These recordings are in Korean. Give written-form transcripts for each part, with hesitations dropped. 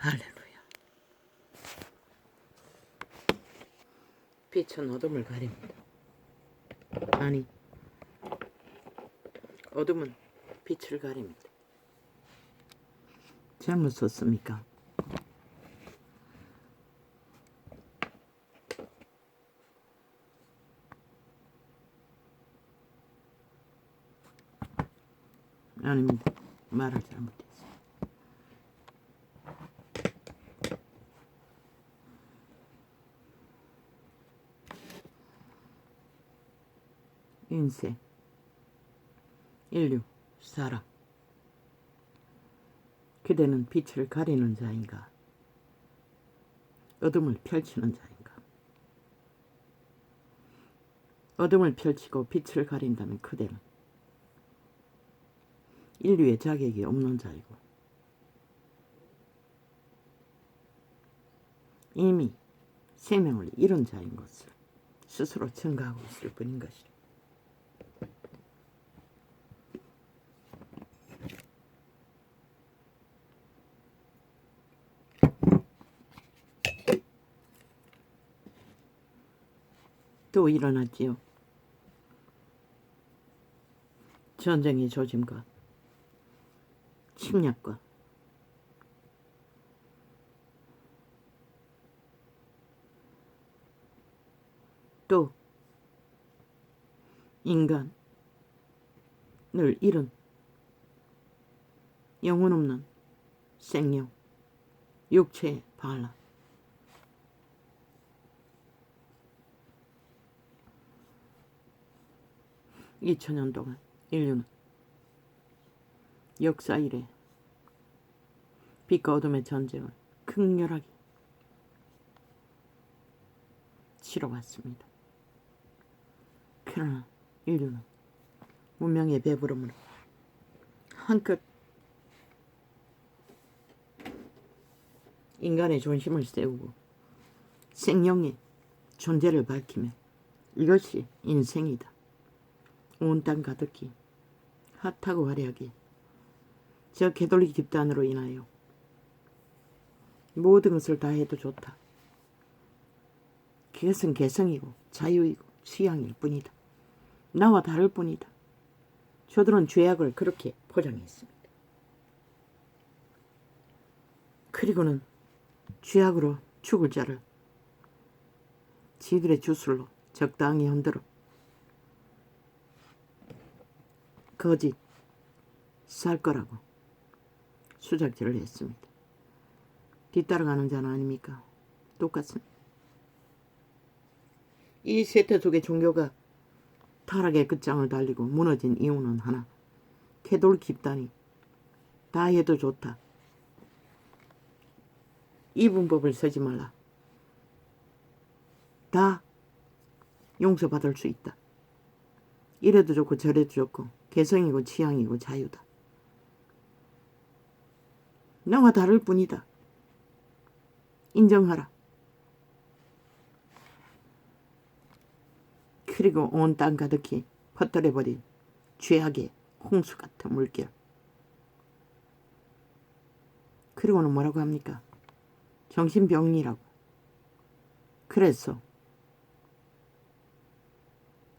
할렐루야. 빛은 어둠을 가립니다. 아니, 어둠은 빛을 가립니다. 잘못 썼습니까? 아닙니다. 말을 잘못했어요. 인생, 인류, 사람. 그대는 빛을 가리는 자인가? 어둠을 펼치는 자인가? 어둠을 펼치고 빛을 가린다면 그대는 인류의 자격이 없는 자이고 이미 생명을 잃은 자인 것을 스스로 증가하고 있을 뿐인 것이다. 또 일어났지요. 전쟁의 조짐과 침략과 또 인간을 잃은 영혼 없는 생명, 육체의 반란. 2000년 동안 인류는 역사 이래 빛과 어둠의 전쟁을 극렬하게 치러왔습니다. 그러나 인류는 문명의 배부름으로 한껏 인간의 존심을 세우고 생명의 존재를 밝히며 이것이 인생이다. 온 땅 가득히 핫하고 화려하게 저 개돌리 집단으로 인하여 모든 것을 다 해도 좋다. 그것은 개성이고 자유이고 취향일 뿐이다. 나와 다를 뿐이다. 저들은 죄악을 그렇게 포장했습니다. 그리고는 죄악으로 죽을 자를 지들의 주술로 적당히 흔들어 거짓 살 거라고 수작질을 했습니다. 뒤따라가는 자는 아닙니까? 똑같습니다. 이 세태 속의 종교가 타락의 끝장을 달리고 무너진 이유는 하나. 개돌 집단이 다 해도 좋다. 이분법을 쓰지 말라. 다 용서받을 수 있다. 이래도 좋고 저래도 좋고 개성이고 취향이고 자유다. 나와 다를 뿐이다. 인정하라. 그리고 온 땅 가득히 퍼뜨려버린 죄악의 홍수 같은 물결. 그리고는 뭐라고 합니까? 정신병리라고. 그래서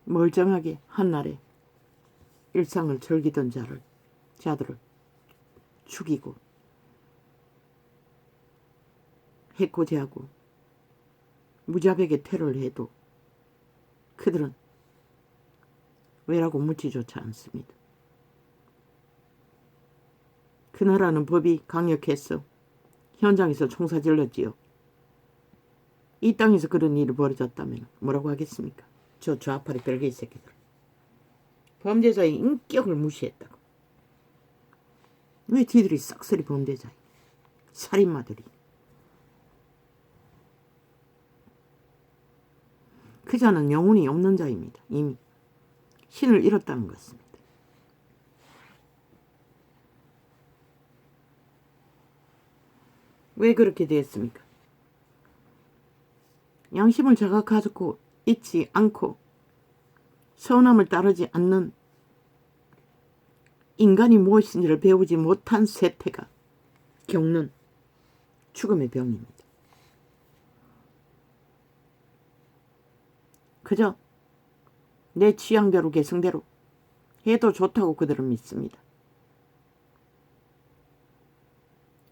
멀쩡하게 한날에 일상을 즐기던 자들을 죽이고 해코지하고 무자백의 테러를 해도 그들은 왜라고 묻지조차 않습니다. 그 나라는 법이 강력했어. 현장에서 총사 질렀지요. 이 땅에서 그런 일이 벌어졌다면 뭐라고 하겠습니까? 저 좌파리 별개의 새끼들. 범죄자의 인격을 무시했다고. 왜 지들이 싹쓸이 범죄자야? 살인마들이. 그 자는 영혼이 없는 자입니다. 이미 신을 잃었다는 것입니다. 왜 그렇게 되었습니까? 양심을 자각하고 있지 않고 선함을 따르지 않는 인간이 무엇인지를 배우지 못한 세태가 겪는 죽음의 병입니다. 그저 내 취향대로 개성대로 해도 좋다고 그들은 믿습니다.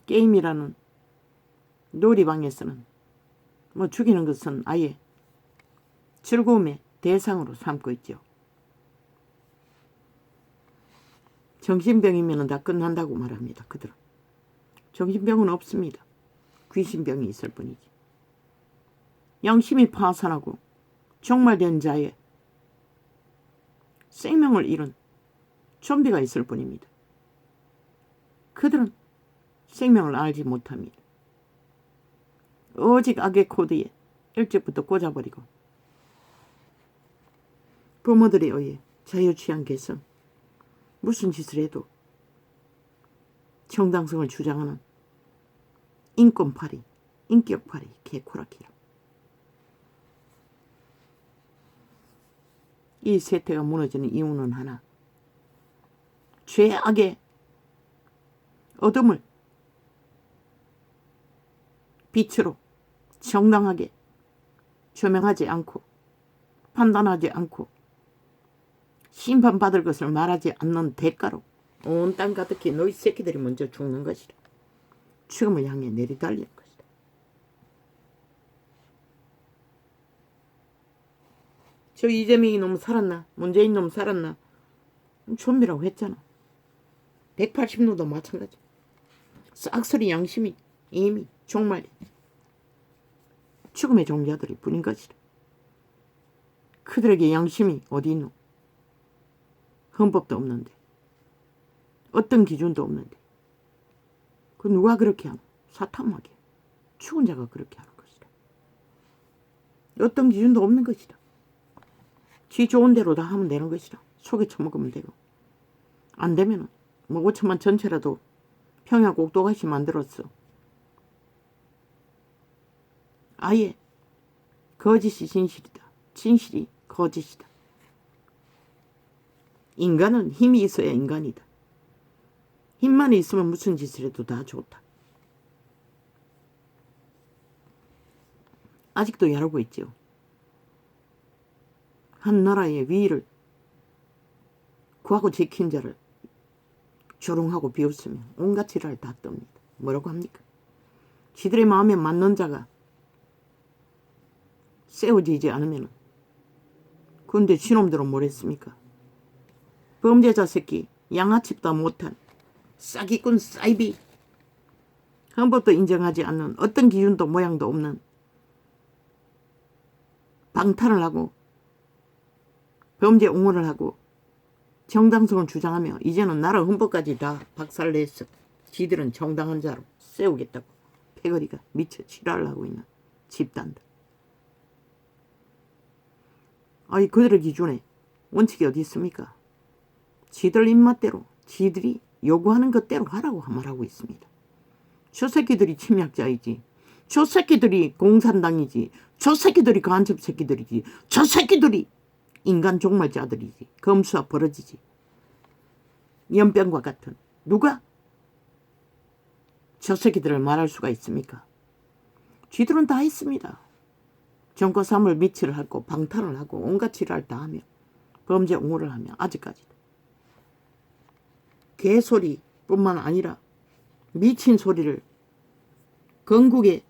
게임이라는 놀이방에서는 뭐 죽이는 것은 아예 즐거움의 대상으로 삼고 있죠. 정신병이면 다 끝난다고 말합니다. 그들은. 정신병은 없습니다. 귀신병이 있을 뿐이지. 양심이 파산하고 종말된 자의 생명을 잃은 좀비가 있을 뿐입니다. 그들은 생명을 알지 못합니다. 오직 악의 코드에 일찍부터 꽂아버리고 부모들에 의해 자유취향 개성 무슨 짓을 해도 정당성을 주장하는 인권파리, 인격파리, 개코라키라. 이 세태가 무너지는 이유는 하나. 죄악의 어둠을 빛으로 정당하게 조명하지 않고 판단하지 않고 심판받을 것을 말하지 않는 대가로 온 땅 가득히 너희 새끼들이 먼저 죽는 것이라. 죽음을 향해 내리달리는 것이다. 저 이재명이 놈 살았나? 문재인 놈 살았나? 좀비라고 했잖아. 180노도 마찬가지. 싹소리 양심이 이미 종말 죽음의 종자들이 뿐인 것이다. 그들에게 양심이 어디 있노? 헌법도 없는데 어떤 기준도 없는데 그 누가 그렇게 하노? 사탐하게 죽은 자가 그렇게 하는 것이다. 어떤 기준도 없는 것이다. 지 좋은 대로 다 하면 되는 것이다. 속에 처먹으면 되고 안 되면은 뭐 5천만 전체라도 평양 꼭두가시 만들었어. 아예 거짓이 진실이다. 진실이 거짓이다. 인간은 힘이 있어야 인간이다. 힘만 있으면 무슨 짓을 해도 다 좋다. 아직도 야르고 있죠. 한 나라의 위를 구하고 지킨 자를 조롱하고 비웃으며 온갖 지랄을 다 떱니다. 뭐라고 합니까? 지들의 마음에 맞는 자가 세워지지 않으면 근데 신놈들은 뭘 했습니까? 범죄자 새끼 양아치도 못한 싸기꾼 사이비 헌법도 인정하지 않는 어떤 기준도 모양도 없는 방탄을 하고 범죄 옹호를 하고 정당성을 주장하며 이제는 나라 헌법까지 다 박살냈어. 지들은 정당한 자로 세우겠다고 패거리가 미쳐 지랄을 하고 있는 집단들. 아니 그들의 기준에 원칙이 어디 있습니까? 지들 입맛대로 지들이 요구하는 것대로 하라고 말하고 있습니다. 저 새끼들이 침략자이지. 저 새끼들이 공산당이지. 저 새끼들이 간첩 새끼들이지. 저 새끼들이 인간 종말자들이지. 검수와 버러지지. 연병과 같은 누가 저 새끼들을 말할 수가 있습니까? 쥐들은 다 했습니다. 정거삼을 미치를 하고 방탄을 하고 온갖 지랄 다 하며 범죄 옹호를 하며 아직까지도 개소리뿐만 아니라 미친 소리를 건국의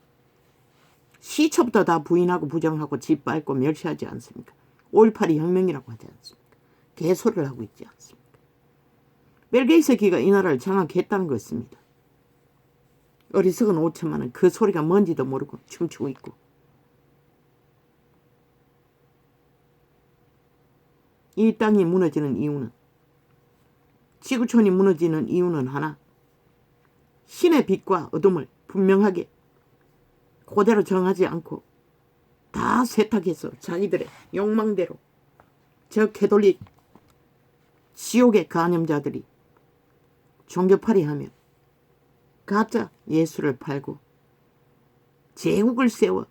시초부터 다 부인하고 부정하고 짓밟고 멸시하지 않습니까? 5.18이 혁명이라고 하지 않습니까? 개소리를 하고 있지 않습니까? 벨게이 새끼가 이 나라를 장악했다는 것입니다. 어리석은 5천만은 그 소리가 뭔지도 모르고 춤추고 있고 이 땅이 무너지는 이유는 지구촌이 무너지는 이유는 하나 신의 빛과 어둠을 분명하게 그대로 정하지 않고 다 세탁해서 자기들의 욕망대로 저 캐톨릭 지옥의 간염자들이 종교팔이하며 가짜 예수를 팔고 제국을 세워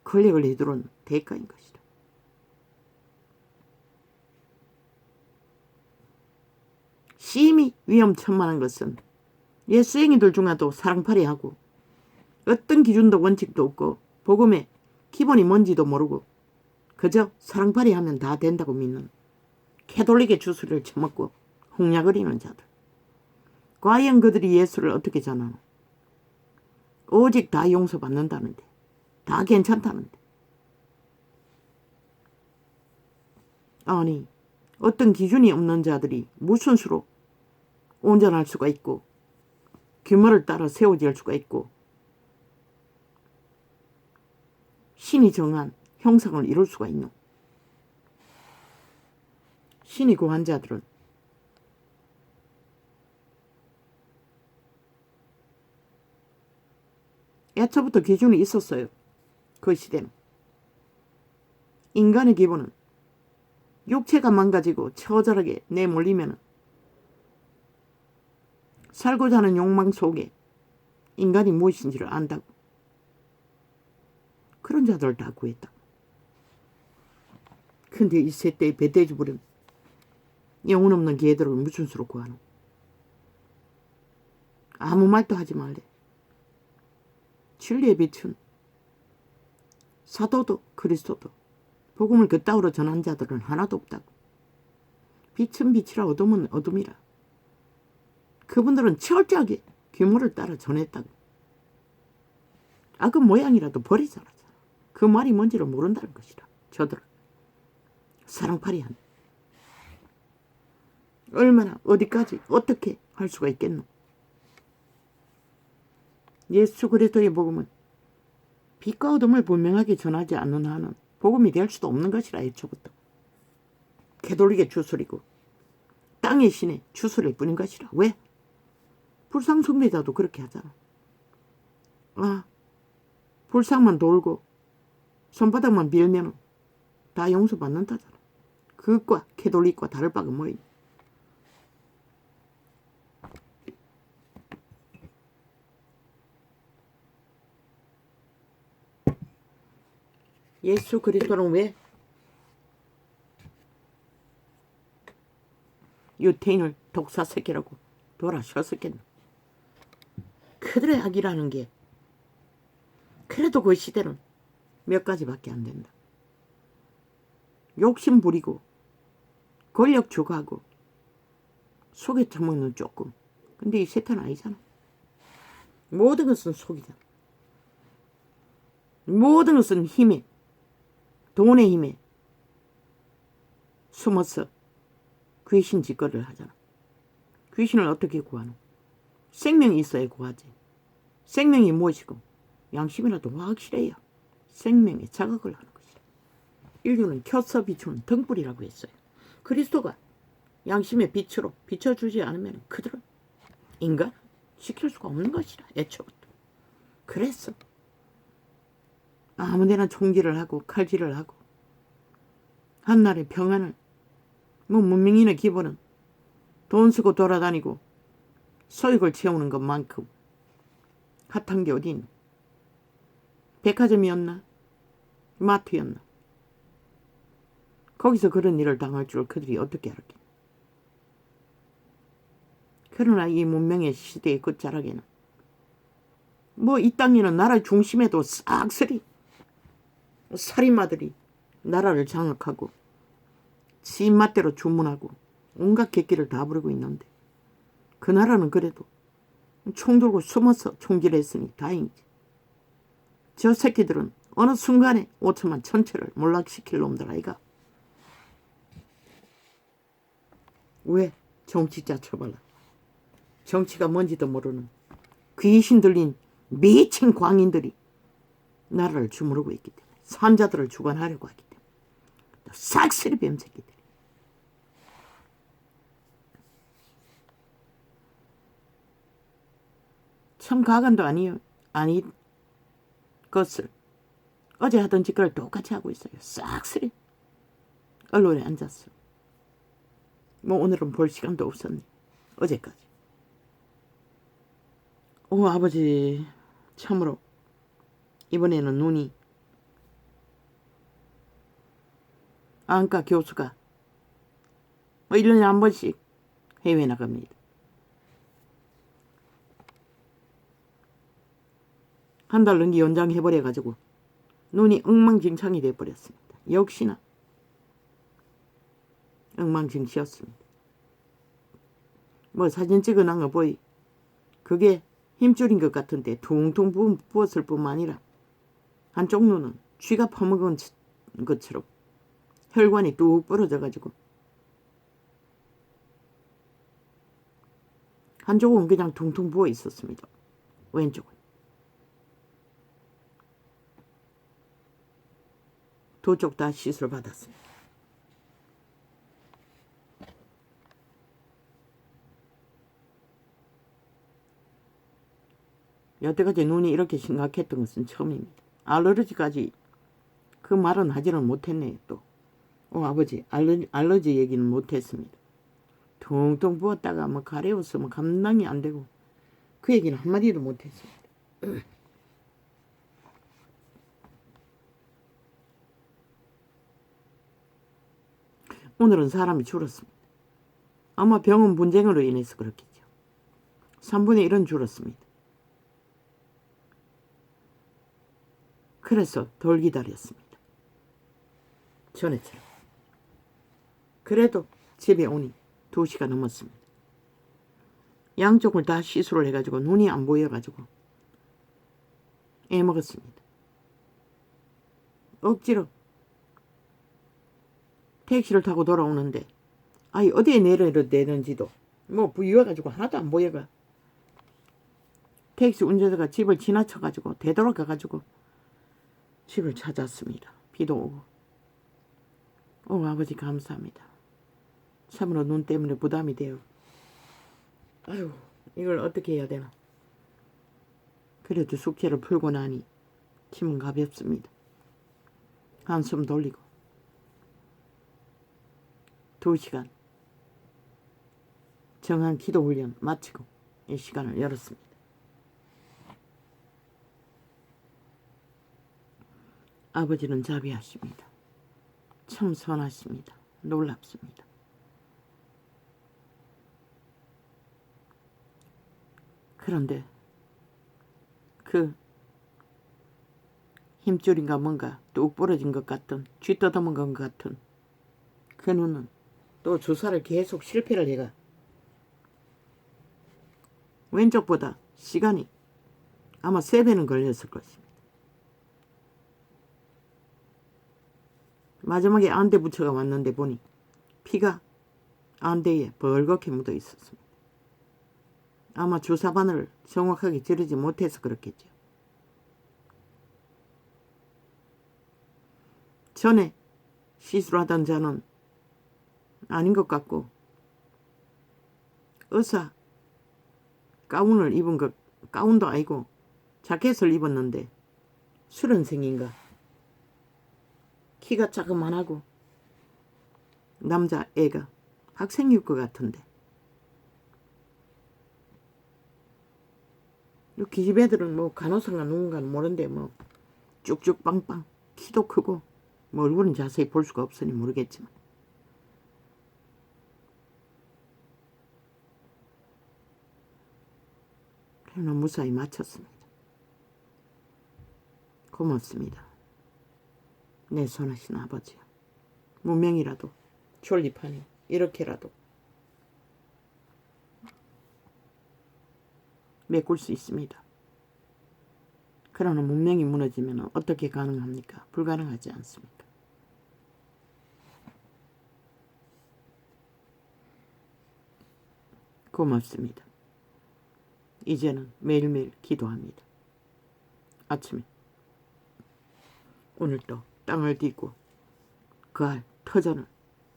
권력을 휘두르는 대가인 것이다. 심히 위험천만한 것은 예수행이들 중에도 사랑팔이하고 어떤 기준도 원칙도 없고 복음의 기본이 뭔지도 모르고 그저 사랑팔이 하면 다 된다고 믿는 캐톨릭의 주술을 처먹고 홍약거리는 자들. 과연 그들이 예수를 어떻게 전하노? 오직 다 용서받는다는데, 다 괜찮다는데. 아니, 어떤 기준이 없는 자들이 무슨 수로 온전할 수가 있고 규모를 따라 세워질 수가 있고 신이 정한 형상을 이룰 수가 있노? 신이 구한 자들은 애초부터 기준이 있었어요. 그 시대는. 인간의 기본은 육체가 망가지고 처절하게 내몰리면 살고자 하는 욕망 속에 인간이 무엇인지를 안다고. 그런 자들을 다 구했다. 근데 이 세대의 배돼지불은 영혼 없는 개들을 무슨 수로 구하노? 아무 말도 하지 말래. 진리의 빛은 사도도 그리스도도 복음을 그따위로 전한 자들은 하나도 없다고. 빛은 빛이라 어둠은 어둠이라. 그분들은 철저하게 규모를 따라 전했다고. 그 모양이라도 버리잖아. 그 말이 뭔지를 모른다는 것이라. 저들은 사랑팔이한 얼마나 어디까지 어떻게 할 수가 있겠노? 예수 그리스도의 복음은 빛과 어둠을 분명하게 전하지 않는 한은 복음이 될 수도 없는 것이라. 애초부터 캐톨릭의 주술이고 땅의 신의 주술일 뿐인 것이라. 왜? 불상 숭배자도 그렇게 하잖아. 불상만 돌고 손바닥만 빌면 다 용서받는다잖아. 그것과 캐톨릭과 다를 바가 뭐이냐. 예수 그리스도는 왜 유태인을 독사새끼라고 돌아셨었겠나? 그들의 악이라는 게 그래도 그 시대는 몇 가지밖에 안 된다. 욕심 부리고 권력 추구하고 속에 처먹는 조금. 근데 이 세태는 아니잖아. 모든 것은 속이잖아. 모든 것은 힘에, 돈의 힘에 숨어서 귀신 짓거리를 하잖아. 귀신을 어떻게 구하노? 생명이 있어야 구하지. 생명이 무엇이고 양심이라도 확실해야 생명에 자극을 하는 것이다. 인류는 켜서 비추는 등불이라고 했어요. 그리스도가 양심의 빛으로 비춰주지 않으면 그들은 인간 시킬 수가 없는 것이라. 애초부터. 그래서 아무데나 총질을 하고 칼질을 하고 한날의 평안을 문명인의 기본은 돈 쓰고 돌아다니고 소익을 채우는 것만큼 핫한 게 어디 있나? 백화점이었나? 마트였나? 거기서 그런 일을 당할 줄 그들이 어떻게 알았겠나? 그러나 이 문명의 시대의 끝자락에는 이 땅에는 나라 중심에도 싹쓸이 살인마들이 나라를 장악하고 지 입맛대로 주문하고 온갖 객기를 다 부리고 있는데 그 나라는 그래도 총 들고 숨어서 총질했으니 다행이지. 저 새끼들은 어느 순간에 5천만 전체를 몰락시킬 놈들 아이가. 왜? 정치자 처벌라. 정치가 뭔지도 모르는 귀신 들린 미친 광인들이 나라를 주무르고 있기 때문에 산자들을 주관하려고 하기 때문에 싹쓸이 뱀새끼들. 참 가관도 아니 것을 어제 하던 짓거리를 똑같이 하고 있어요. 싹쓸이 언론에 앉았어. 오늘은 볼 시간도 없었네. 어제까지. 아버지 참으로 이번에는 눈이 안과 교수가 1년에 한 번씩 해외 나갑니다. 한 달 넘게 연장해버려가지고 눈이 엉망진창이 돼버렸습니다. 역시나 엉망진치였습니다. 뭐 사진 찍어놓은 거 보이. 그게 힘줄인 것 같은데 퉁퉁 부었을 뿐만 아니라 한쪽 눈은 쥐가 퍼먹은 것처럼 혈관이 뚝 부러져가지고 한쪽은 그냥 퉁퉁 부어 있었습니다. 왼쪽은. 두 쪽 다 시술 받았습니다. 여태까지 눈이 이렇게 심각했던 것은 처음입니다. 알러지까지 그 말은 하지는 못했네요. 또 아버지 알러지 얘기는 못했습니다. 퉁퉁 부었다가 뭐 가래웠으면 감당이 안 되고 그 얘기는 한마디도 못했습니다. 오늘은 사람이 줄었습니다. 아마 병원 분쟁으로 인해서 그렇겠죠. 3분의 1은 줄었습니다. 그래서 덜 기다렸습니다. 전에처럼. 그래도 집에 오니 2시가 넘었습니다. 양쪽을 다 시술을 해가지고 눈이 안 보여가지고 애먹었습니다. 억지로 택시를 타고 돌아오는데 어디에 내려야 되는지도 뭐 부유해가지고 하나도 안 보여가. 택시 운전자가 집을 지나쳐가지고 되돌아가가지고 집을 찾았습니다. 비도 오고. 아버지 감사합니다. 참으로 눈 때문에 부담이 돼요. 아유, 이걸 어떻게 해야 되나. 그래도 숙제를 풀고 나니 힘은 가볍습니다. 한숨 돌리고 2시간 정한 기도 훈련 마치고 이 시간을 열었습니다. 아버지는 자비하십니다. 참 선하십니다. 놀랍습니다. 그런데 그 힘줄인가 뭔가 뚝 부러진 것 같은 쥐 뜯어먹은 것 같은 그 눈은 또 주사를 계속 실패를 해가 왼쪽보다 시간이 아마 3배는 걸렸을 것입니다. 마지막에 안대 부처가 왔는데 보니 피가 안대에 벌겋게 묻어 있었습니다. 아마 주사 바늘을 정확하게 지르지 못해서 그렇겠죠. 전에 시술하던 자는 아닌 것 같고 의사 가운을 입은 것, 가운도 아니고 자켓을 입었는데 수련생인가 키가 자그만하고 남자애가 학생일 것 같은데 이 기집애들은 뭐 간호사가 누군가는 모르는데 뭐 쭉쭉 빵빵 키도 크고 뭐 얼굴은 자세히 볼 수가 없으니 모르겠지만 그냥 무사히 마쳤습니다. 고맙습니다. 내 선하신 아버지요. 문명이라도 졸립하니 이렇게라도 메꿀 수 있습니다. 그러나 문명이 무너지면 어떻게 가능합니까? 불가능하지 않습니까? 고맙습니다. 이제는 매일매일 기도합니다. 아침에 오늘도 땅을 딛고 그할 터전을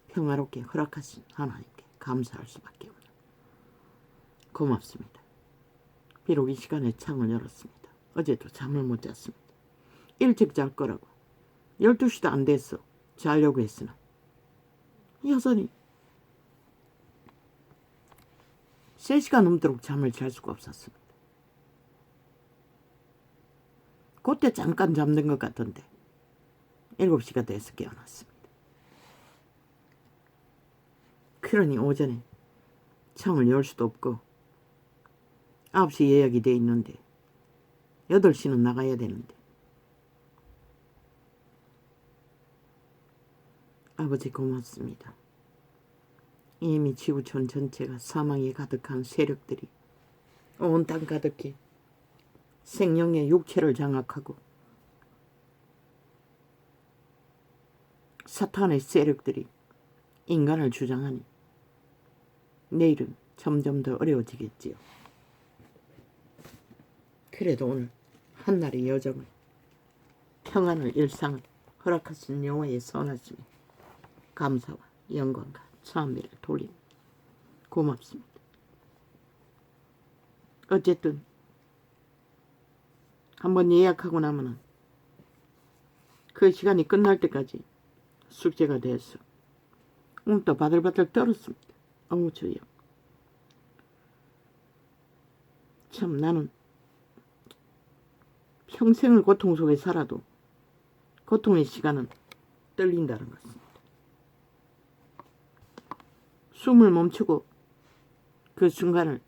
평화롭게 허락하신 하나님께 감사할 수밖에 없는 고맙습니다. 비록 이 시간에 창을 열었습니다. 어제도 잠을 못 잤습니다. 일찍 잘 거라고 12시도 안 됐어 자려고 했으나 여전히 3시간 넘도록 잠을 잘 수가 없었습니다. 그때 잠깐 잠든 것 같던데 7시가 돼서 깨어났습니다. 그러니 오전에 창을 열 수도 없고 9시 예약이 돼 있는데 8시는 나가야 되는데. 아버지 고맙습니다. 이미 지구촌 전체가 사망이 가득한 세력들이 온 땅 가득히 생명의 육체를 장악하고 사탄의 세력들이 인간을 주장하니 내일은 점점 더 어려워지겠지요. 그래도 오늘 한날의 여정을, 평안을, 일상을 허락하신 여호와의 선하심에 감사와 영광과 찬미를 돌립니다. 고맙습니다. 어쨌든 한번 예약하고 나면은 그 시간이 끝날 때까지 숙제가 돼서 오늘 또 바들바들 떨었습니다. 어우 주여. 참 나는 평생을 고통 속에 살아도 고통의 시간은 떨린다는 것입니다. 숨을 멈추고 그 순간을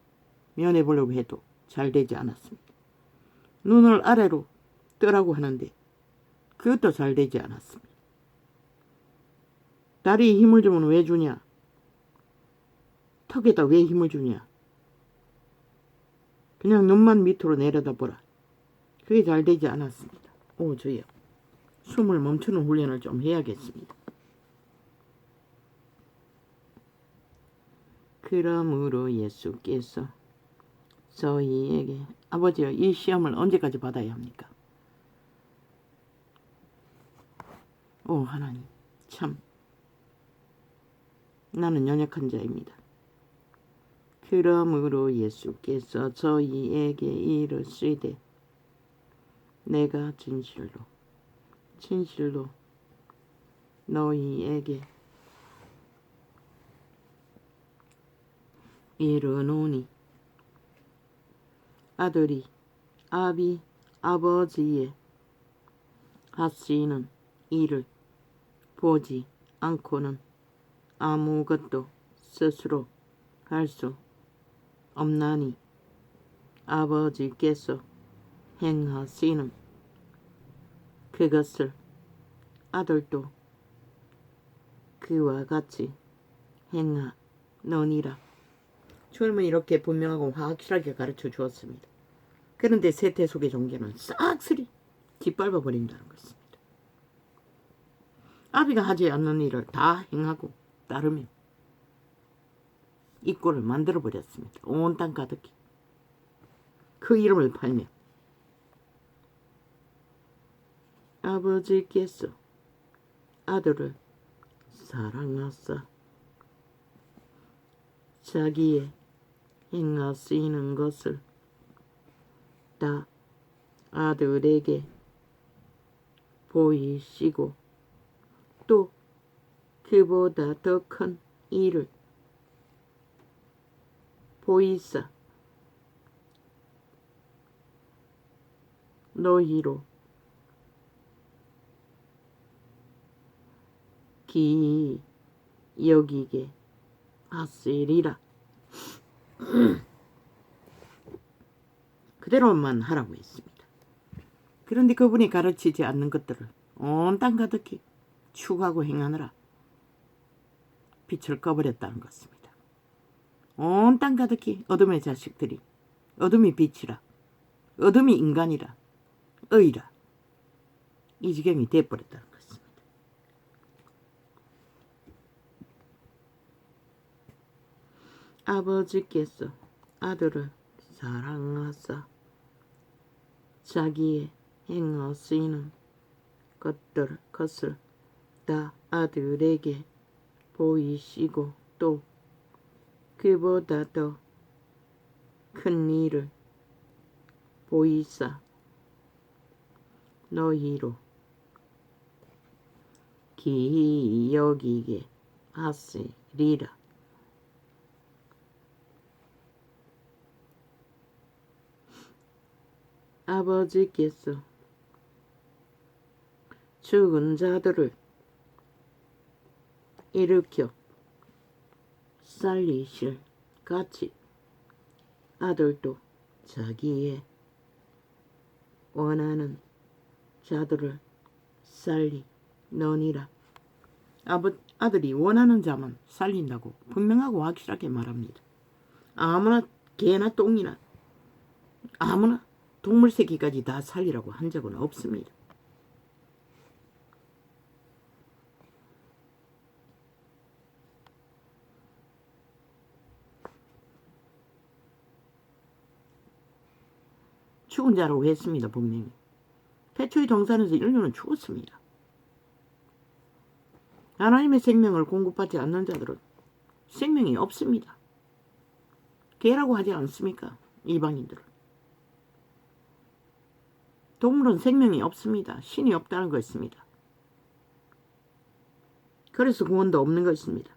면해보려고 해도 잘 되지 않았습니다. 눈을 아래로 뜨라고 하는데 그것도 잘 되지 않았습니다. 다리에 힘을 주면 왜 주냐? 턱에다 왜 힘을 주냐? 그냥 눈만 밑으로 내려다보라. 그게 잘 되지 않았습니다. 오 주여. 숨을 멈추는 훈련을 좀 해야겠습니다. 그러므로 예수께서 저희에게 아버지여 이 시험을 언제까지 받아야 합니까? 오 하나님 참 나는 연약한 자입니다. 그러므로 예수께서 저희에게 이르시되 내가 진실로 너희에게 이르노니 아들이 아버지의 하시는 일을 보지 않고는 아무것도 스스로 할 수 없나니 아버지께서 행하시는 그것을 아들도 그와 같이 행하느니라. 주님은 이렇게 분명하고 확실하게 가르쳐 주었습니다. 그런데 세태 속의 종교는 싹쓸이 짓밟아 버린다는 것입니다. 아비가 하지 않는 일을 다 행하고 따르며 이 꼴을 만들어 버렸습니다. 온 땅 가득히 그 이름을 팔며 아버지께서 아들을 사랑하사 자기의 행하시는 것을 다 아들에게 보이시고 또 그보다 더 큰 일을 보이사 너희로 기이 여기게 하시리라. 그대로만 하라고 했습니다. 그런데 그분이 가르치지 않는 것들을 온 땅 가득히 추구하고 행하느라 빛을 꺼버렸다는 것입니다. 온 땅 가득히 어둠의 자식들이 어둠이 빛이라 어둠이 인간이라 의라 이 지경이 돼버렸다는 것입니다. 아버지께서 아들을 사랑하사 자기의 행하시는 것을 다 아들에게 보이시고 또 그보다 더 큰 일을 보이사 너희로 기이 여기게 하시리라. 아버지께서 죽은 자들을 일으켜 살리실 같이 아들도 자기의 원하는 자들을 살리느니라. 아들이 원하는 자만 살린다고 분명하고 확실하게 말합니다. 아무나 개나 똥이나 아무나 동물 새끼까지 다 살리라고 한 적은 없습니다. 죽은 자라고 했습니다. 분명히. 태초의 동산에서 인류는 죽었습니다. 하나님의 생명을 공급받지 않는 자들은 생명이 없습니다. 개라고 하지 않습니까? 이방인들은. 동물은 생명이 없습니다. 신이 없다는 것입니다. 그래서 구원도 없는 것입니다.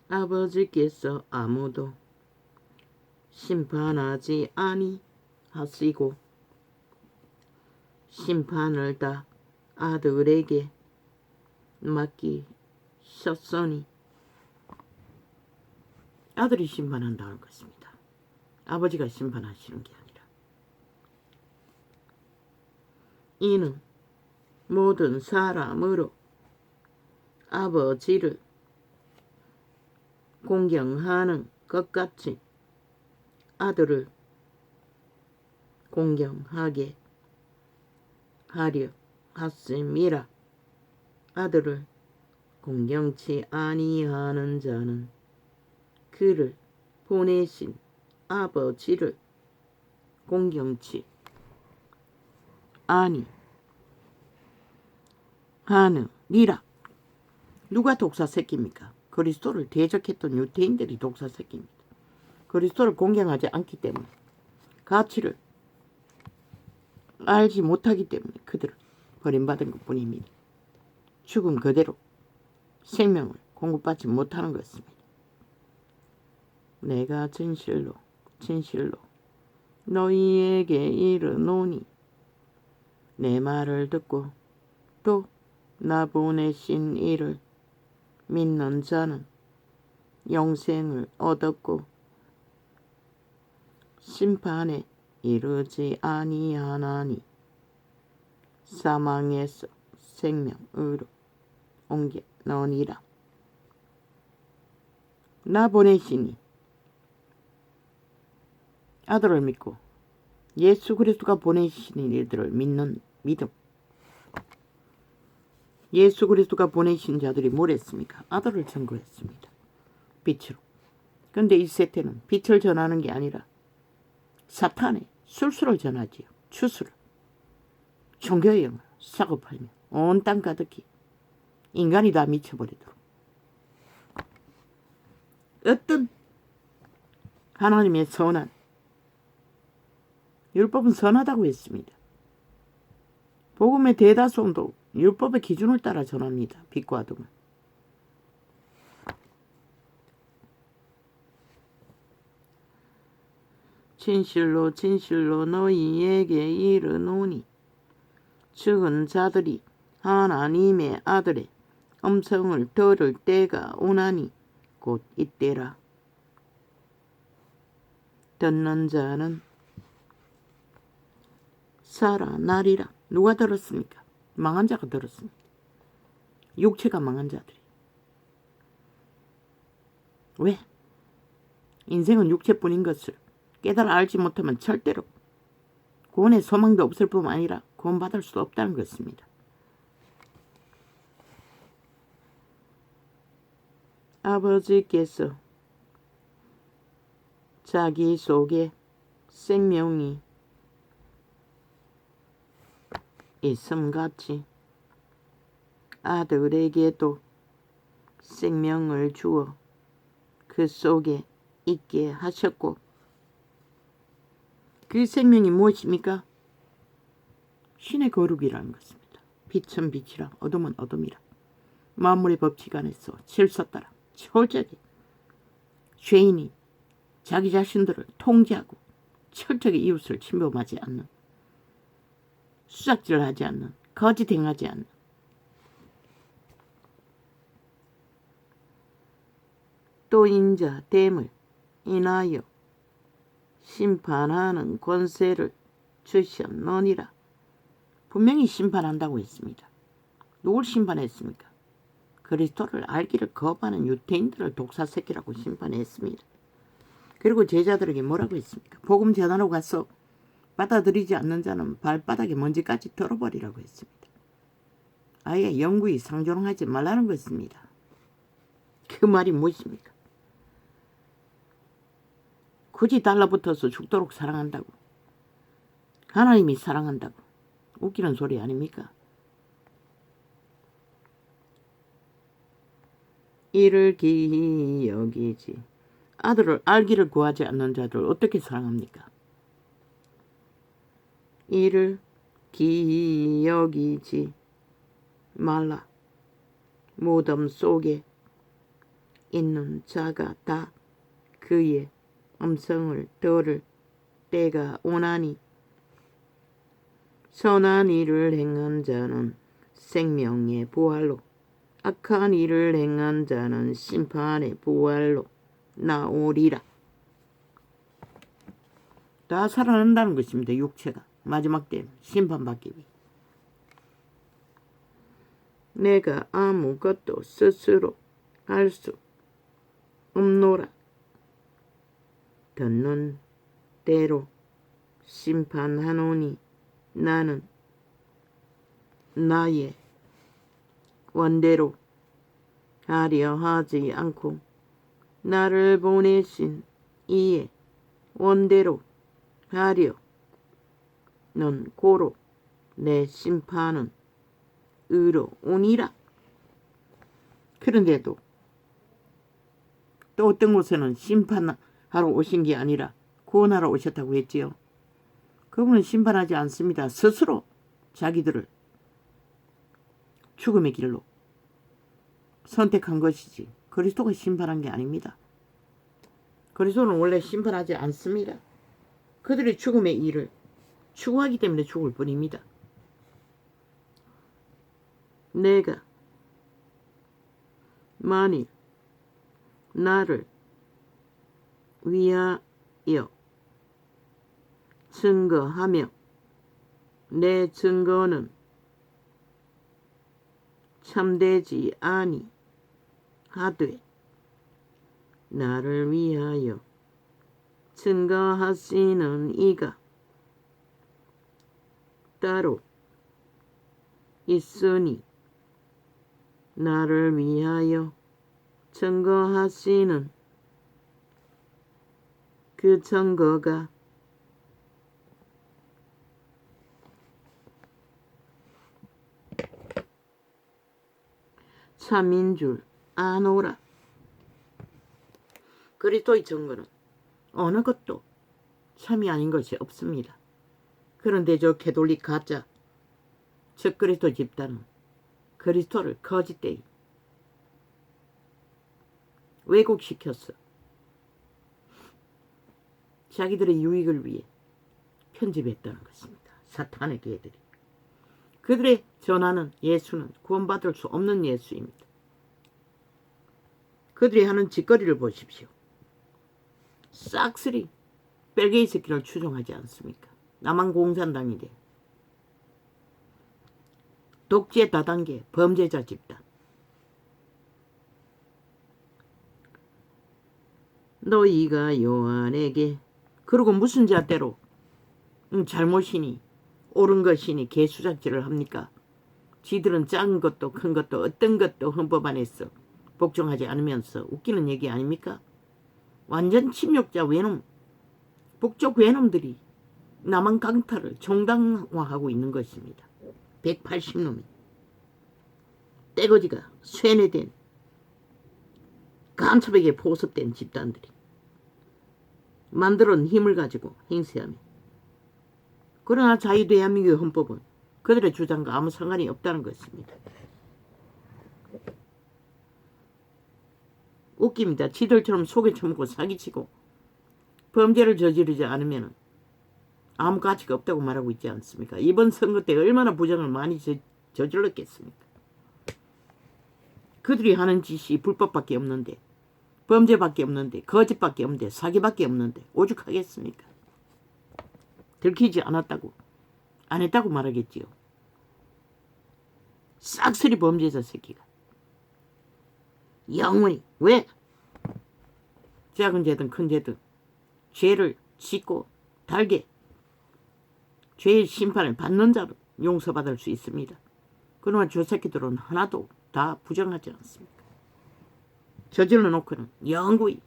아버지께서 아무도 심판하지 아니하시고 심판을 다 아들에게 맡기셨으니 아들이 심판한다는 것입니다. 아버지가 심판하시는 게 아니라. 이는 모든 사람으로 아버지를 공경하는 것 같이 아들을 공경하게 하려 하심이라. 아들을 공경치 아니하는 자는 그를 보내신 아버지를 공경치 아니하느니라. 누가 독사 새끼입니까? 그리스도를 대적했던 유대인들이 독사 새끼입니다. 그리스도를 공경하지 않기 때문에, 가치를 알지 못하기 때문에 그들은 버림받은 것뿐입니다. 죽은 그대로 생명을 공급받지 못하는 것입니다. 내가 진실로 너희에게 이르노니 내 말을 듣고 또 나 보내신 이를 믿는 자는 영생을 얻었고 심판에 이르지 아니하나니 사망에서 생명으로 옮겨너니라. 나 보내시니 아들을 믿고 예수 그리스도가 보내신 이들을 믿는 믿음. 예수 그리스도가 보내신 자들이 뭘 했습니까? 아들을 증거했습니다. 빛으로. 그런데 이 세태는 빛을 전하는 게 아니라 사탄의 술수를 전하지요. 추수를. 종교의 영을 사고 팔며 온 땅 가득히 인간이 다 미쳐버리도록. 어떤 하나님의 선한 율법은 선하다고 했습니다. 복음의 대다수도 율법의 기준을 따라 전합니다. 빛과 어둠은. 진실로 너희에게 이르노니 죽은 자들이 하나님의 아들의 음성을 들을 때가 오나니 곧 이때라. 듣는 자는 살아나리라. 누가 들었습니까? 망한 자가 들었습니다. 육체가 망한 자들이. 왜? 인생은 육체뿐인 것을 깨달아 알지 못하면 절대로 구원의 소망도 없을 뿐만 아니라 구원받을 수 없다는 것입니다. 아버지께서 자기 속에 생명이 있음같이 아들에게도 생명을 주어 그 속에 있게 하셨고, 그 생명이 무엇입니까? 신의 거룩이라는 것입니다. 빛은 빛이라 어둠은 어둠이라. 만물의 법칙 안에서 질서 따라 철저하게 죄인이 자기 자신들을 통제하고 철저하게 이웃을 침범하지 않는, 수작질하지 않는, 거짓 행하지 않는 또 인자 됨을 인하여 심판하는 권세를 주셨느니라. 분명히 심판한다고 했습니다. 누굴 심판했습니까? 그리스도를 알기를 거부하는 유대인들을 독사새끼라고 심판했습니다. 그리고 제자들에게 뭐라고 했습니까? 복음 전하러 가서 받아들이지 않는 자는 발바닥에 먼지까지 털어버리라고 했습니다. 아예 영구히 상종하지 말라는 것입니다. 그 말이 무엇입니까? 굳이 달라붙어서 죽도록 사랑한다고. 하나님이 사랑한다고. 웃기는 소리 아닙니까? 이를 기히 여기지. 아들을 알기를 구하지 않는 자들 어떻게 사랑합니까? 이를 기히 여기지 말라. 무덤 속에 있는 자가 다 그의 음성을 들을 때가 오나니 선한 일을 행한 자는 생명의 부활로 악한 일을 행한 자는 심판의 부활로 나오리라. 다 살아난다는 것입니다. 육체가 마지막 때 심판받기 위해. 내가 아무것도 스스로 할 수 없노라. 듣는 대로 심판하노니 나는 나의 원대로 하려 하지 않고 나를 보내신 이의 원대로 하려는 고로 내 심판은 의로우니라. 그런데도 또 어떤 곳에는 심판하러 오신 게 아니라 구원하러 오셨다고 했지요. 그분은 심판하지 않습니다. 스스로 자기들을 죽음의 길로 선택한 것이지 그리스도가 심판한 게 아닙니다. 그리스도는 원래 심판하지 않습니다. 그들이 죽음의 일을 추구하기 때문에 죽을 뿐입니다. 내가 만일 나를 위하여 증거하며 내 증거는 참되지 아니하되 나를 위하여 증거하시는 이가 따로 있으니 나를 위하여 증거하시는 그 증거가 참인 줄 아노라. 그리스도의 증거는 어느 것도 참이 아닌 것이 없습니다. 그런데 저 캐톨릭 가짜 즉 그리스도 집단은 그리스도를 거짓되이 왜곡시켰어. 자기들의 유익을 위해 편집했다는 것입니다. 사탄의 개들이. 그들의 전하는 예수는 구원받을 수 없는 예수입니다. 그들이 하는 짓거리를 보십시오. 싹쓸이 벨게이 새끼를 추종하지 않습니까? 남한 공산당이래. 독재 다단계 범죄자 집단. 너희가 요한에게 그리고 무슨 잣대로 잘못이니 옳은 것이니 개수작질을 합니까? 지들은 작은 것도 큰 것도 어떤 것도 헌법 안에서 복종하지 않으면서 웃기는 얘기 아닙니까? 완전 침략자 외놈, 북쪽 외놈들이 남한 강탈을 정당화하고 있는 것입니다. 180놈이 떼거지가 쇠뇌된 간첩에게 보습된 집단들이 만들어낸 힘을 가지고 행세하며 그러나 자유대한민국의 헌법은 그들의 주장과 아무 상관이 없다는 것입니다. 웃깁니다. 지들처럼 속에 처먹고 사기치고 범죄를 저지르지 않으면 아무 가치가 없다고 말하고 있지 않습니까? 이번 선거 때 얼마나 부정을 많이 저질렀겠습니까? 그들이 하는 짓이 불법밖에 없는데 범죄밖에 없는데, 거짓밖에 없는데, 사기밖에 없는데 오죽하겠습니까? 들키지 않았다고, 안 했다고 말하겠지요. 싹쓸이 범죄자 새끼가. 영원히 왜? 작은 죄든 큰 죄든 죄를 짓고 달게 죄의 심판을 받는 자로 용서받을 수 있습니다. 그러나 저 새끼들은 하나도 다 부정하지 않습니다. 저질러 놓고는 영구히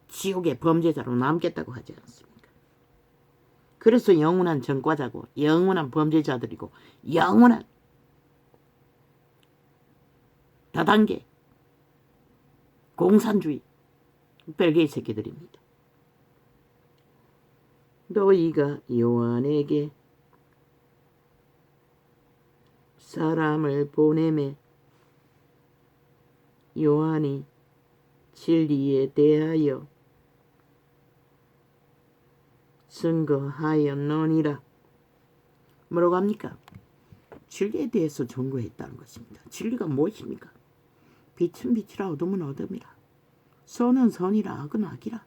지옥의 범죄자로 남겠다고 하지 않습니까? 그래서 영원한 전과자고 영원한 범죄자들이고 영원한 다단계 공산주의 벨게이 새끼들입니다. 너희가 요한에게 사람을 보내매 요한이 진리에 대하여 증거하였느니라. 뭐라고 합니까? 진리에 대해서 증거했다는 것입니다. 진리가 무엇입니까? 빛은 빛이라 어둠은 어둠이라. 선은 선이라 악은 악이라.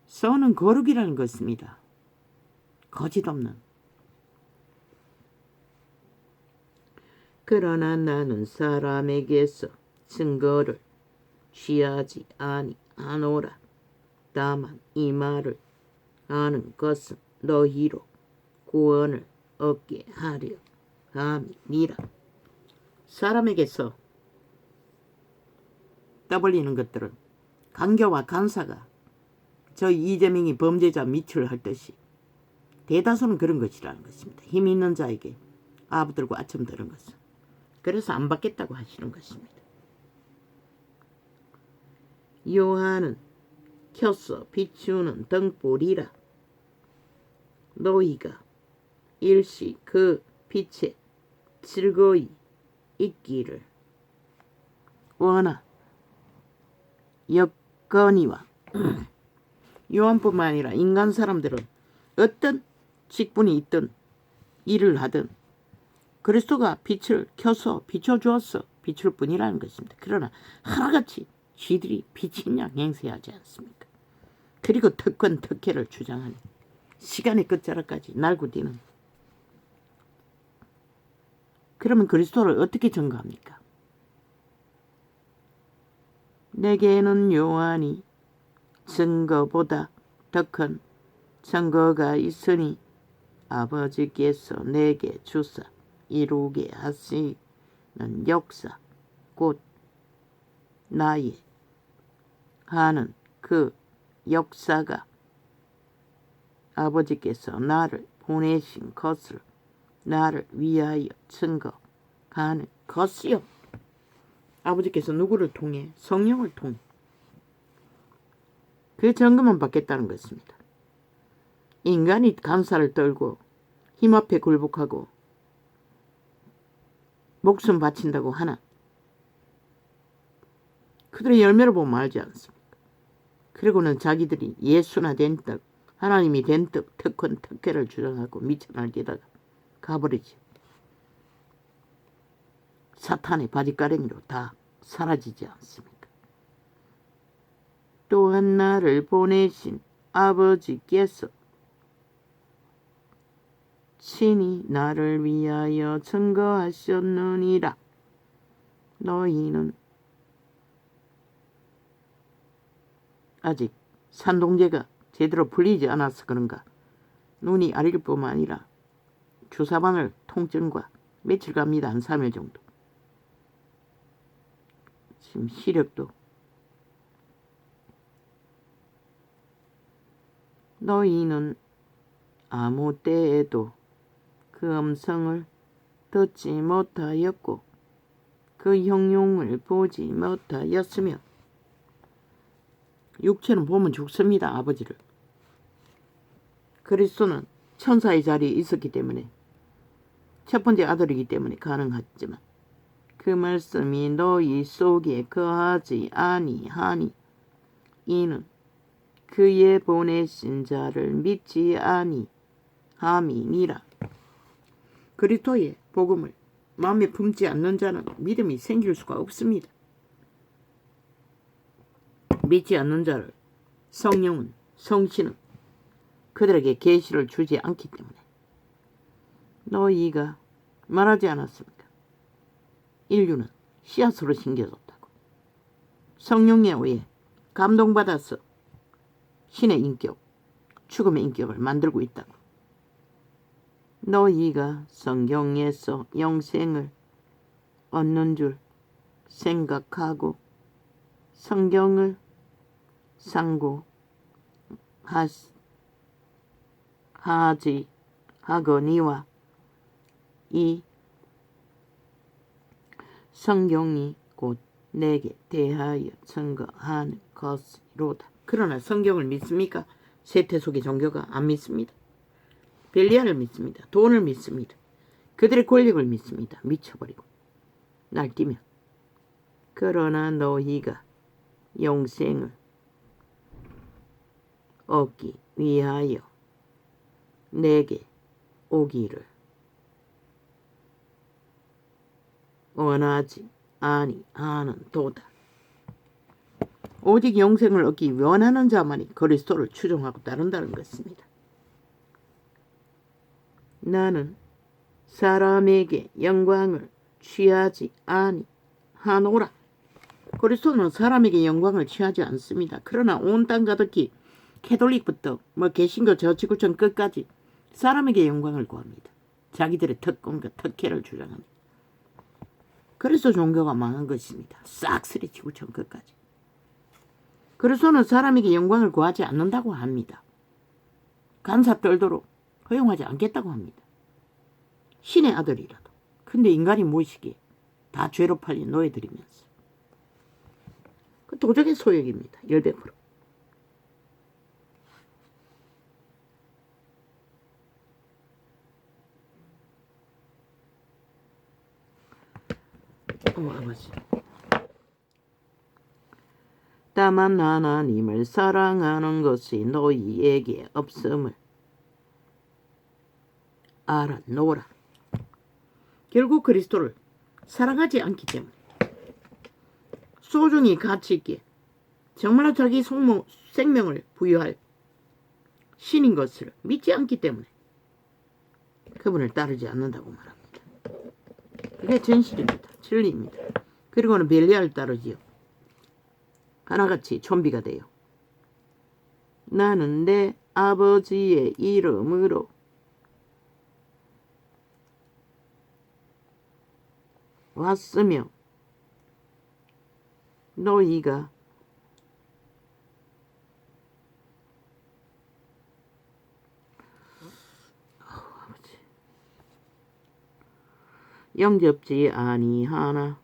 선은 거룩이라는 것입니다. 거짓 없는. 그러나 나는 사람에게서 증거를 취하지 아니하노라. 다만 이 말을 아는 것은 너희로 구원을 얻게 하려 함이니라. 사람에게서 떠벌리는 것들은 강교와 간사가 저 이재명이 범죄자 밑을 핥듯이 대다수는 그런 것이라는 것입니다. 힘 있는 자에게 아부들고 아첨 드는 것은. 그래서 안 받겠다고 하시는 것입니다. 요한은 켜서 비추는 등불이라. 너희가 일시 그 빛에 즐거이 있기를 원하. 여건이와 요한뿐만 아니라 인간 사람들은 어떤 직분이 있든 일을 하든 그리스도가 빛을 켜서 비춰주었어. 비출 뿐이라는 것입니다. 그러나 하나같이 쥐들이 빛인 양 행세하지 않습니까? 그리고 특권 특혜를 주장하니 시간의 끝자락까지 날고뛰는. 그러면 그리스도를 어떻게 증거합니까? 내게는 요한이 증거보다 더 큰 증거가 있으니 아버지께서 내게 주사 이루게 하시는 역사 곧 나의 하는 그 역사가 아버지께서 나를 보내신 것을 나를 위하여 증거하는 것이요. 아버지께서 누구를 통해? 성령을 통해 그 증거만 받겠다는 것입니다. 인간이 간사를 떨고 힘 앞에 굴복하고 목숨 바친다고 하나 그들의 열매를 보면 알지 않습니까? 그리고는 자기들이 예수나 된 떡, 하나님이 된 떡, 특권, 특혜를 주장하고 미쳐 날뛰다가 가버리지. 사탄의 바짓가랭이로 다 사라지지 않습니까? 또한 나를 보내신 아버지께서 친히 나를 위하여 증거하셨느니라. 너희는 아직 산동제가 제대로 풀리지 않아서 그런가 눈이 아릴 뿐만 아니라 주사바늘 통증과 며칠 갑니다. 한 3일 정도. 지금 시력도 너희는 아무 때에도 그 음성을 듣지 못하였고 그 형용을 보지 못하였으며 육체는 보면 죽습니다. 아버지를. 그리스도는 천사의 자리에 있었기 때문에 첫 번째 아들이기 때문에 가능하지만 그 말씀이 너희 속에 거하지 아니하니 이는 그의 보내신 자를 믿지 아니함이니라. 그리스도의 복음을 마음에 품지 않는 자는 믿음이 생길 수가 없습니다. 믿지 않는 자를 성령은, 성신은 그들에게 계시를 주지 않기 때문에 너희가 말하지 않았습니까? 인류는 씨앗으로 심겨졌다고. 성령에 의해 감동받아서 신의 인격, 죽음의 인격을 만들고 있다고. 너희가 성경에서 영생을 얻는 줄 생각하고 성경을 상고하지 하거니와 이 성경이 곧 내게 대하여 증거하는 것이로다. 그러나 성경을 믿습니까? 세태속의 종교가 안 믿습니다. 벨리알을 믿습니다. 돈을 믿습니다. 그들의 권력을 믿습니다. 미쳐버리고 날뛰면. 그러나 너희가 영생을 얻기 위하여 내게 오기를 원하지 아니하는 도다. 오직 영생을 얻기 원하는 자만이 그리스도를 추종하고 따른다는 것입니다. 나는 사람에게 영광을 취하지 아니하노라. 그리스도는 사람에게 영광을 취하지 않습니다. 그러나 온 땅 가득히 캐톨릭부터 개신교 저 지구촌 끝까지 사람에게 영광을 구합니다. 자기들의 특권과 특혜를 주장합니다. 그래서 종교가 망한 것입니다. 싹쓸이 지구촌 끝까지. 그리스도는 사람에게 영광을 구하지 않는다고 합니다. 간사 떨도록 허용하지 않겠다고 합니다. 신의 아들이라도. 근데 인간이 무엇이기에 다 죄로 팔린 노예들이면서. 그 도적의 소욕입니다. 10%. 아버지. 다만 하나님을 사랑하는 것이 너희에게 없음을 알아노라. 결국 그리스도를 사랑하지 않기 때문에 소중히 가치 있게 정말로 자기 생명을 부여할 신인 것을 믿지 않기 때문에 그분을 따르지 않는다고 말합니다. 그게 진실입니다. 진리입니다. 그리고는 벨리알을 따르지요. 하나같이 좀비가 돼요. 나는 내 아버지의 이름으로 왔으며 너희가 영접지 아니하나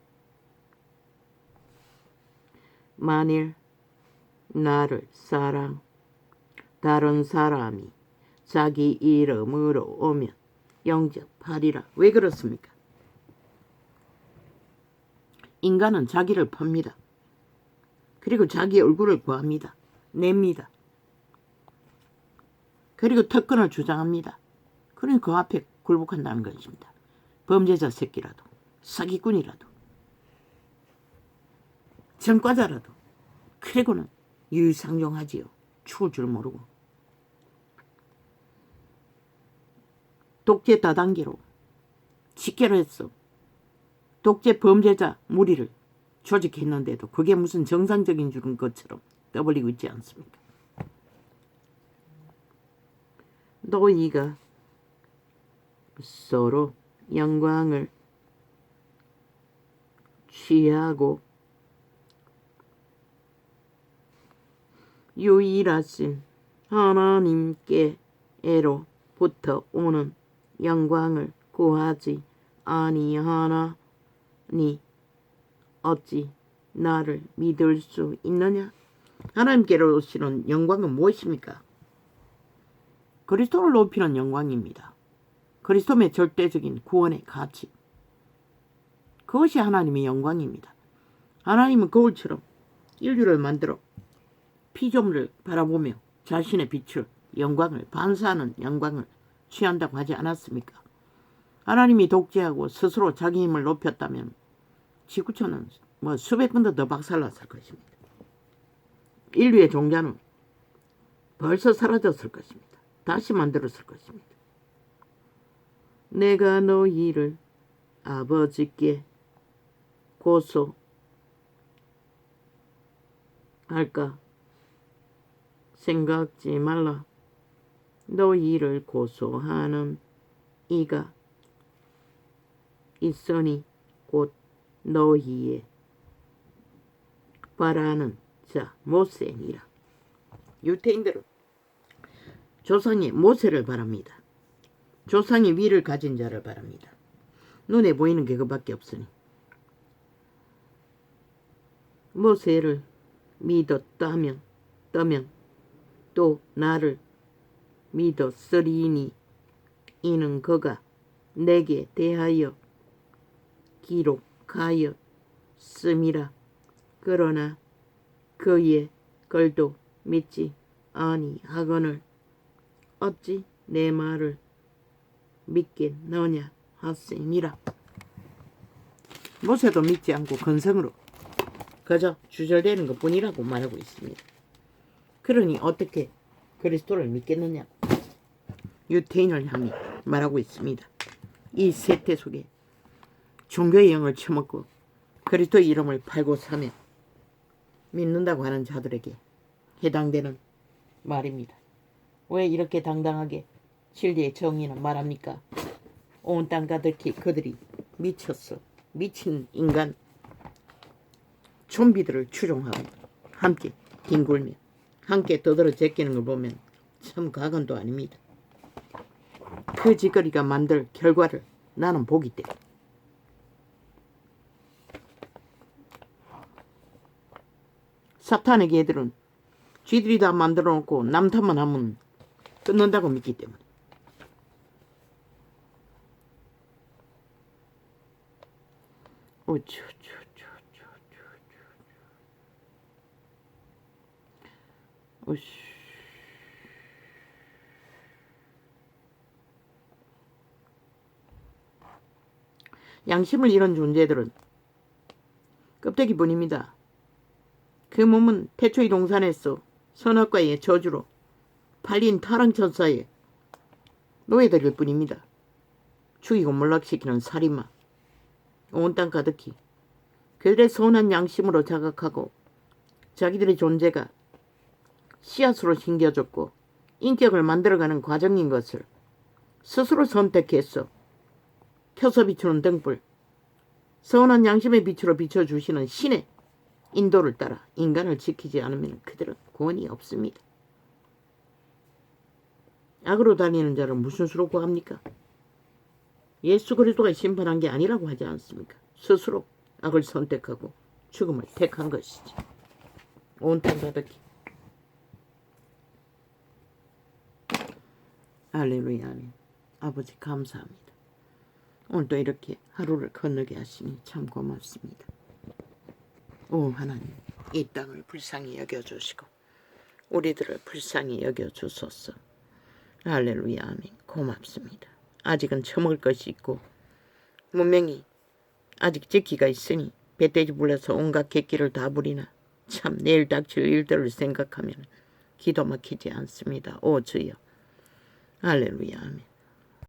만일 나를 다른 사람이 자기 이름으로 오면 영접하리라. 왜 그렇습니까? 인간은 자기를 팝니다. 그리고 자기 얼굴을 구합니다. 냅니다. 그리고 특권을 주장합니다. 그러니 그 앞에 굴복한다는 것입니다. 범죄자 새끼라도 사기꾼이라도 전과자라도 그리고는 유유상종하지요. 죽을 줄 모르고 독재 다단계로 직결 했어. 독재 범죄자 무리를 조직했는데도 그게 무슨 정상적인 줄은 것처럼 떠벌리고 있지 않습니까? 너희가 서로 영광을 취하고 유일하신 하나님께로부터 오는 영광을 구하지 아니하나니 어찌 나를 믿을 수 있느냐? 하나님께로 오시는 영광은 무엇입니까? 그리스도를 높이는 영광입니다. 그리스도의 절대적인 구원의 가치. 그것이 하나님의 영광입니다. 하나님은 거울처럼 인류를 만들어 피조물을 바라보며 자신의 빛을 영광을 반사하는 영광을 취한다고 하지 않았습니까? 하나님이 독재하고 스스로 자기 힘을 높였다면 지구촌은 수백 번 더 박살났을 것입니다. 인류의 종자는 벌써 사라졌을 것입니다. 다시 만들었을 것입니다. 내가 너희를 아버지께 고소할까 생각지 말라. 너희를 고소하는 이가 있으니 곧 너희의 바라는 자 모세니라. 유대인들은 조상의 모세를 바랍니다. 조상의 위를 가진 자를 바랍니다. 눈에 보이는 게 그밖에 없으니 모세를 믿었다면 또 나를 믿었으리니 이는 그가 내게 대하여 기록하였음이라. 그러나 그의 글도 믿지 아니하거늘 어찌 내 말을 믿겠느냐 하시니라. 모세도 믿지 않고 근성으로 그저 주절되는 것뿐이라고 말하고 있습니다. 그러니 어떻게 그리스도를 믿겠느냐고 유대인을 향해 말하고 있습니다. 이 세태 속에 종교의 영을 처먹고 그리스도의 이름을 팔고 사며 믿는다고 하는 자들에게 해당되는 말입니다. 왜 이렇게 당당하게 진리의 정의는 말합니까? 온 땅 가득히 그들이 미쳤어. 미친 인간 좀비들을 추종하고 함께 뒹굴며 함께 떠들어 제끼는 걸 보면 참 가관도 아닙니다. 그 짓거리가 만들 결과를 나는 보기 때문에 사탄의 개들은 쥐들이 다 만들어 놓고 남 탓만 하면 끝난다고 믿기 때문에 양심을 잃은 존재들은 껍데기뿐입니다. 그 몸은 태초의 동산에서 선악과의 저주로 팔린 타락천사의 노예들일 뿐입니다. 죽이고 몰락시키는 살인마, 온 땅 가득히 그들의 선한 양심으로 자각하고 자기들의 존재가 씨앗으로 심겨졌고 인격을 만들어가는 과정인 것을 스스로 선택해서 켜서 비추는 등불, 선한 양심의 빛으로 비춰주시는 신의 인도를 따라 인간을 지키지 않으면 그들은 구원이 없습니다. 악으로 다니는 자를 무슨 수로 구합니까? 예수 그리스도가 심판한 게 아니라고 하지 않습니까? 스스로 악을 선택하고 죽음을 택한 것이지. 온 땅 가득히. 할렐루야 아멘. 아버지 감사합니다. 오늘도 이렇게 하루를 건너게 하시니 참 고맙습니다. 오 하나님, 이 땅을 불쌍히 여겨주시고 우리들을 불쌍히 여겨주소서. 할렐루야 아멘. 고맙습니다. 아직은 처먹을 것이 있고 문명이 아직 지키가 있으니 배돼지 불러서 온갖 객기를 다 부리나 참 내일 닥칠 일들을 생각하면 기도 막히지 않습니다. 오 주여. 할렐루야 아멘.